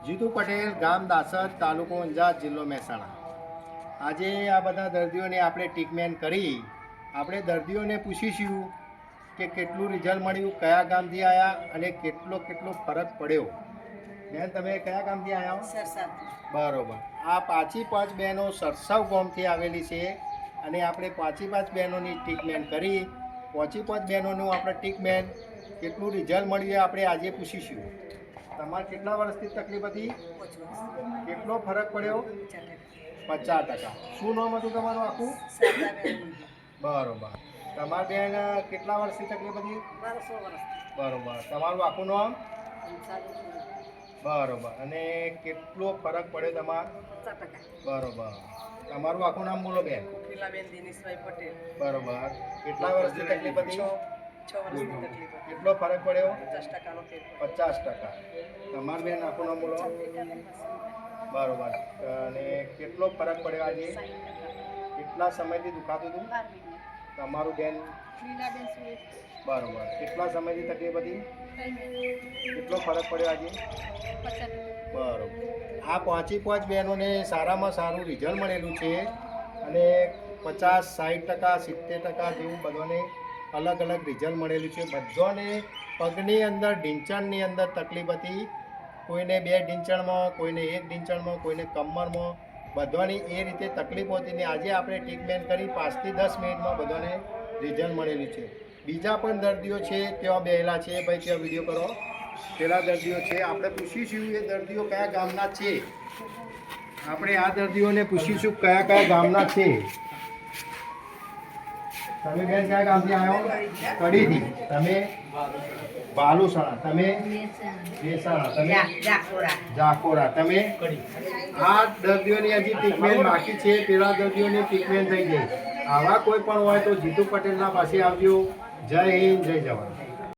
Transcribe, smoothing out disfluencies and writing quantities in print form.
જીતુ પટેલ, ગામ દાસર, તાલુકો ઊંઝા, જિલ્લો મહેસાણા। આજે આ બધા દર્દીઓને આપણે ટ્રીટમેન્ટ કરી આપણે દર્દીઓને પૂછીશું કે કેટલું રિઝલ્ટ મળ્યું, કયા ગામથી આવ્યા અને કેટલો ફરક પડ્યો। બેન, તમે કયા ગામથી આવ્યા હો? સરસાથી। બરોબર। આ પાંચ બહેનો સરસાવ ગામથી આવેલી છે અને આપણે પાંચ બહેનોની ટ્રીટમેન્ટ કરી। પાંચ બહેનોનું આપણે ટ્રીટમેન્ટ કેટલું રિઝલ્ટ મળ્યું આપણે આજે પૂછીશું। તમારે કેટલા વર્ષથી તકલીફ હતી? કેટલો ફરક પડ્યો? 50%। શું નામ હતું તમારું આખું? બરોબર। તમારી બેન કેટલા વર્ષથી તકલીફ હતી? 12 વર્ષ। બરોબર। તમારું આખું નામ? બરોબર। અને કેટલો ફરક પડ્યો તમારે? 50%। બરોબર। તમારું આખું નામ બોલો બેન? કોકિલાબેન દિનેશભાઈ પટેલ। બરોબર। કેટલા વર્ષથી તકલીફ હતી? 6 વર્ષની તકલીફ હતી। કેટલો ફરક પડ્યો? 50% નો ફેર પડ્યો। 50%। તમારી બેન આખું નામ બોલો? બરોબર। અને કેટલો ફરક પડ્યો આજે? 60%। કેટલા સમયથી દુખાતું હતું? 12 મહિના। તમારું બેન? લીલાબેન સુરેશ। બરોબર। કેટલા સમયથી તકલીફ હતી? 3 મહિના। કેટલો ફરક પડ્યો આજે? 50%। બરોબર। આ પાંચ બહેનોને સારામાં સારું રિઝલ્ટ મળેલું છે અને 50, 60%, 70% જેવું બધાને અલગ રિઝલ્ટ મળેલું છે। બધાને પગની અંદર ઢીંચણની અંદર તકલીફ હતી। કોઈને 2 ઢીંચણમાં, કોઈને 1 ઢીંચણમાં, કોઈને કમરમાં, બધાની એ રીતે તકલીફ હતી ને આજે આપણે ટ્રીટમેન્ટ કરી 5 થી 10 મિનિટમાં બધાને રિઝલ્ટ મળેલું છે। બીજા પણ દર્દીઓ છે ત્યાં બેહેલા છે, ભાઈ ત્યાં વિડીયો કરો। પેલા દર્દીઓ છે, આપણે પૂછીશું એ દર્દીઓ કયા ગામના છે। આપણે આ દર્દીઓને પૂછીશું કયા ગામના છે। તમે બેન કયા ગામથી આવ્યો? કડીથી। તમે? બાલુસણા। તમે? મહેસાણા। તમે? જાખોરા। તમે? આ દર્દીઓની હજી ટ્રીટમેન્ટ બાકી છે, પેલા દર્દીઓની ટ્રીટમેન્ટ થઈ ગઈ। આવા કોઈ પણ હોય તો જીતુ પટેલના પાસે આવજો। જય હિન્દ, જય જવાન।